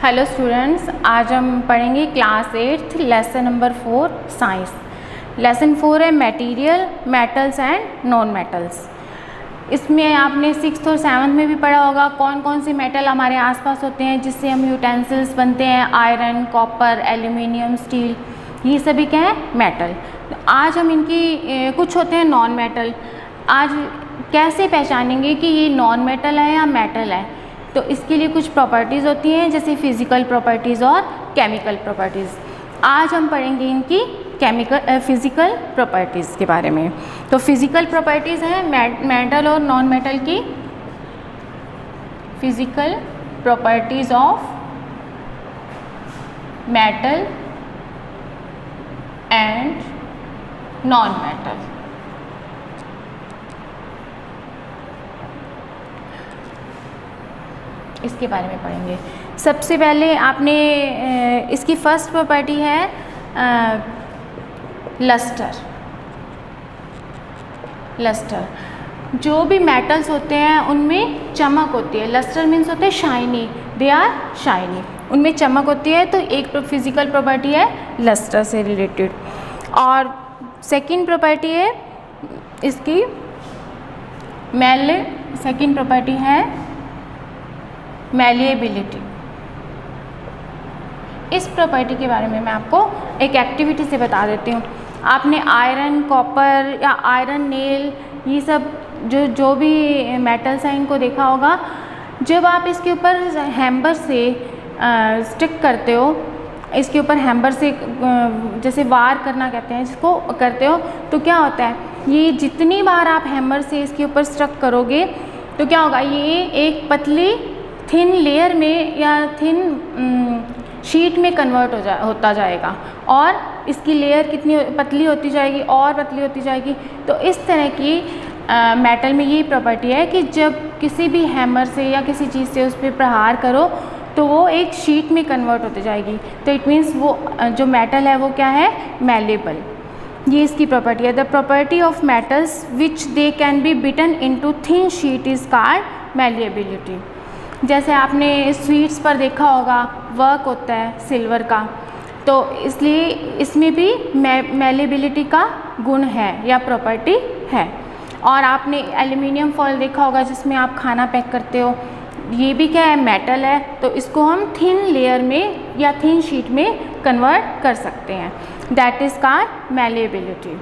Hello students, आज हम पढ़ेंगे class 8 lesson number 4 science. Lesson 4 है material, metals and non metals. इसमें आपने 6th और 7th में भी पढ़ा होगा कौन कौन से मेटल हमारे आसपास होते हैं जिससे हम यूटेंसिल्स बनते हैं। आयरन, कॉपर, एल्यूमिनियम, स्टील, ये सभी क्या है मेटल। तो आज हम इनकी कुछ होते हैं नॉन मेटल। आज कैसे पहचानेंगे कि ये नॉन मेटल है या मेटल है, तो इसके लिए कुछ प्रॉपर्टीज़ होती हैं जैसे फिज़िकल प्रॉपर्टीज़ और केमिकल प्रॉपर्टीज़। आज हम पढ़ेंगे इनकी फिज़िकल प्रॉपर्टीज़ के बारे में। तो फिज़िकल प्रॉपर्टीज़ हैं मेटल और नॉन मेटल की। Physical properties of metal and non metal. इसके बारे में पढ़ेंगे। सबसे पहले आपने इसकी फर्स्ट प्रॉपर्टी है लस्टर। लस्टर, जो भी मेटल्स होते हैं उनमें चमक होती है। लस्टर मीन्स होते हैं शाइनी, दे आर शाइनी, उनमें चमक होती है। तो एक फिजिकल प्रॉपर्टी है लस्टर से रिलेटेड। और सेकंड प्रॉपर्टी है इसकी सेकंड प्रॉपर्टी है मैलिएबिलिटी। इस प्रॉपर्टी के बारे में मैं आपको एक एक्टिविटी से बता देती हूँ। आपने आयरन, कॉपर या आयरन नेल, ये सब जो भी मेटल्स हैं इनको देखा होगा। जब आप इसके ऊपर हैमर से स्टिक करते हो, इसके ऊपर हैमर से जैसे वार करना कहते हैं जिसको करते हो, तो क्या होता है, ये जितनी बार आप हैमर से इसके ऊपर स्ट्रक करोगे तो क्या होगा, ये एक पतली थिन लेयर में या थिन शीट में कन्वर्ट होता जाएगा और इसकी लेयर कितनी पतली होती जाएगी और पतली होती जाएगी। तो इस तरह की मेटल में ये प्रॉपर्टी है कि जब किसी भी हैमर से या किसी चीज़ से उस पर प्रहार करो तो वो एक शीट में कन्वर्ट होती जाएगी। तो इट मीन्स वो जो मेटल है वो क्या है, मैलेबल। ये इसकी प्रॉपर्टी है। The property of metals which they can be beaten into thin sheet is called malleability. जैसे आपने स्वीट्स पर देखा होगा वर्क होता है सिल्वर का, तो इसलिए इसमें भी मैलिएबिलिटी का गुण है या प्रॉपर्टी है। और आपने एल्यूमिनियम फॉयल देखा होगा जिसमें आप खाना पैक करते हो, ये भी क्या है, मेटल है। तो इसको हम थिन लेयर में या थिन शीट में कन्वर्ट कर सकते हैं, दैट इज़ कॉल्ड मैलिएबिलिटी।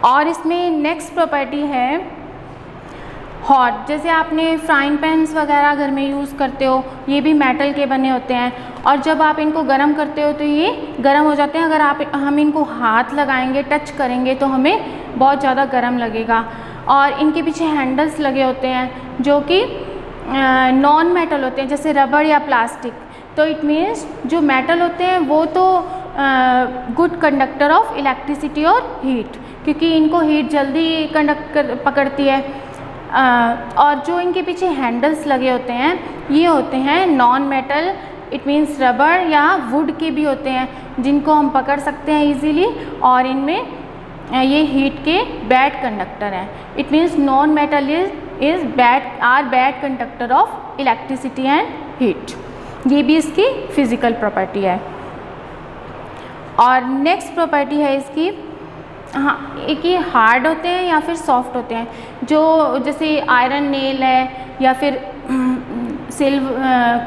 और इसमें नेक्स्ट प्रॉपर्टी है हॉट। जैसे आपने फ्राइंग पैन्स वगैरह घर में यूज़ करते हो, ये भी मेटल के बने होते हैं। और जब आप इनको गर्म करते हो तो ये गर्म हो जाते हैं। अगर हम इनको हाथ लगाएंगे, टच करेंगे तो हमें बहुत ज़्यादा गर्म लगेगा। और इनके पीछे हैंडल्स लगे होते हैं जो कि नॉन मेटल होते हैं, जैसे रबड़ या प्लास्टिक। तो इट मीन्स जो मेटल होते हैं वो तो गुड कंडक्टर ऑफ इलेक्ट्रिसिटी और हीट, क्योंकि इनको हीट जल्दी पकड़ती है। और जो इनके पीछे हैंडल्स लगे होते हैं ये होते हैं नॉन मेटल, इट मीन्स रबड़ या वुड के भी होते हैं जिनको हम पकड़ सकते हैं इजीली, और इनमें ये हीट के बैड कंडक्टर हैं। It means non metal is bad conductor of electricity and heat. ये भी इसकी फिजिकल प्रॉपर्टी है। और नेक्स्ट प्रॉपर्टी है इसकी, हाँ, एक ये हार्ड होते हैं या फिर सॉफ्ट होते हैं। जो जैसे आयरन नेल है या फिर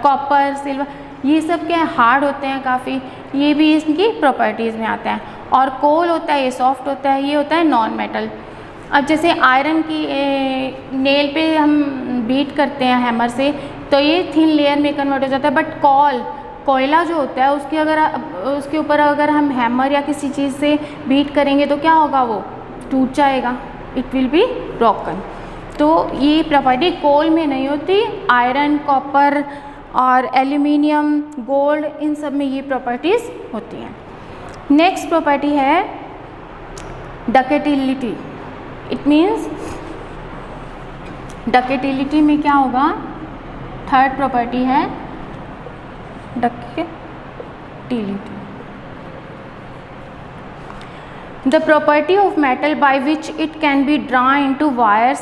कॉपर, सिल्वर, ये सब क्या हार्ड होते हैं काफ़ी, ये भी इसकी प्रॉपर्टीज़ में आता है। और कोल होता है, ये सॉफ्ट होता है, ये होता है नॉन मेटल। अब जैसे आयरन की नेल पे हम बीट करते हैं हैमर से तो ये थिन लेयर में कन्वर्ट हो जाता है। बट कोयला जो होता है उसके ऊपर अगर हम हैमर या किसी चीज़ से बीट करेंगे तो क्या होगा, वो टूट जाएगा, इट विल बी ब्रोकन। तो ये प्रॉपर्टी कोल में नहीं होती। आयरन, कॉपर और एल्यूमिनियम, गोल्ड, इन सब में ये प्रॉपर्टीज़ होती हैं। नेक्स्ट प्रॉपर्टी है डक्टिलिटी। इट मीन्स डक्टिलिटी में क्या होगा, थर्ड प्रॉपर्टी है ductility. The property of metal by which it can be drawn into wires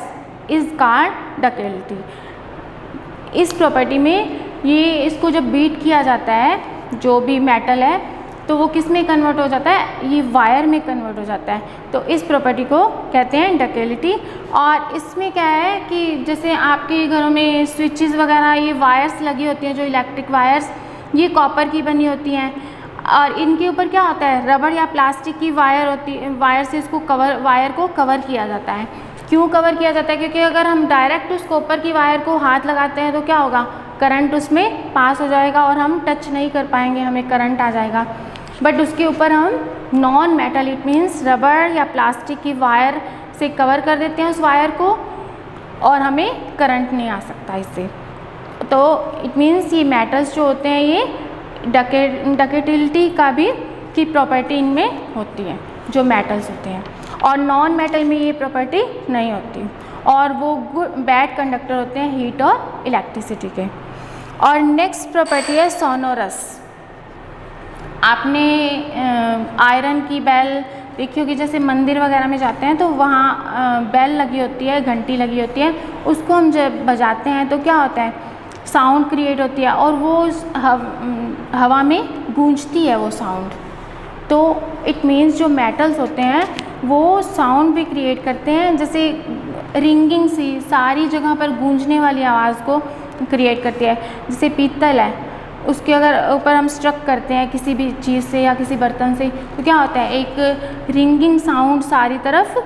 is called ductility. इस प्रॉपर्टी में ये इसको जब बीट किया जाता है, जो भी मेटल है, तो वो किस में कन्वर्ट हो जाता है, ये वायर में कन्वर्ट हो जाता है। तो इस प्रॉपर्टी को कहते हैं डक्टिलिटी। और इसमें क्या है कि जैसे आपके घरों में स्विचेस वगैरह, ये वायर्स लगी होती हैं, जो इलेक्ट्रिक वायर्स, ये कॉपर की बनी होती हैं, और इनके ऊपर क्या होता है, रबड़ या प्लास्टिक की वायर होती है, वायर से इसको वायर को कवर किया जाता है। क्यों कवर किया जाता है? क्योंकि अगर हम डायरेक्ट उस कॉपर की वायर को हाथ लगाते हैं तो क्या होगा, करंट उसमें पास हो जाएगा और हम टच नहीं कर पाएंगे, हमें करंट आ जाएगा। बट उसके ऊपर हम नॉन मेटल, इट मीन्स रबड़ या प्लास्टिक की वायर से कवर कर देते हैं उस वायर को, और हमें करंट नहीं आ सकता इससे। तो इट मीन्स ये मेटल्स जो होते हैं, ये डक्टिलिटी का भी की प्रॉपर्टी इनमें होती है, जो मेटल्स होते हैं। और नॉन मेटल में ये प्रॉपर्टी नहीं होती, और वो बैड कंडक्टर होते हैं हीट और इलेक्ट्रिसिटी के। और नेक्स्ट प्रॉपर्टी है सोनोरस। आपने आयरन की बेल देखी होगी, जैसे मंदिर वगैरह में जाते हैं तो वहाँ बेल लगी होती है, घंटी लगी होती है, उसको हम जब बजाते हैं तो क्या होता है, साउंड क्रिएट होती है, और वो हवा में गूंजती है वो साउंड। तो इट मीन्स जो मेटल्स होते हैं वो साउंड भी क्रिएट करते हैं, जैसे रिंगिंग सी सारी जगह पर गूंजने वाली आवाज़ को क्रिएट करती है। जैसे पीतल है, उसके अगर ऊपर हम स्ट्रक करते हैं किसी भी चीज़ से या किसी बर्तन से, तो क्या होता है, एक रिंगिंग साउंड सारी तरफ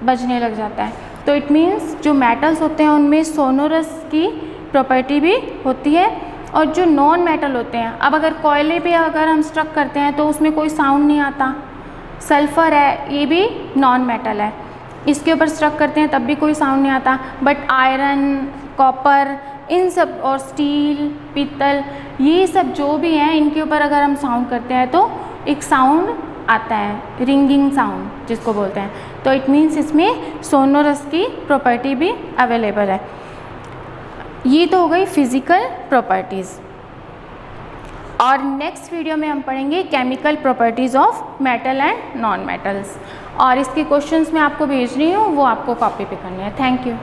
बजने लग जाता है। तो इट मीन्स जो मेटल्स होते हैं उनमें सोनोरस की प्रॉपर्टी भी होती है। और जो नॉन मेटल होते हैं, अब अगर कोयले पे अगर हम स्ट्रक करते हैं तो उसमें कोई साउंड नहीं आता। सल्फ़र है, ये भी नॉन मेटल है, इसके ऊपर स्ट्रक करते हैं तब भी कोई साउंड नहीं आता। बट आयरन, कॉपर, इन सब, और स्टील, पीतल, ये सब जो भी हैं, इनके ऊपर अगर हम साउंड करते हैं तो एक साउंड आता है, रिंगिंग साउंड जिसको बोलते हैं। तो इट मीन्स इसमें सोनोरस की प्रॉपर्टी भी अवेलेबल है। ये तो हो गई फिज़िकल प्रॉपर्टीज़। और नेक्स्ट वीडियो में हम पढ़ेंगे chemical properties of metal and non metals. और इसके क्वेश्चंस मैं आपको भेज रही हूँ, वो आपको कॉपी पे करने हैं। Thank you.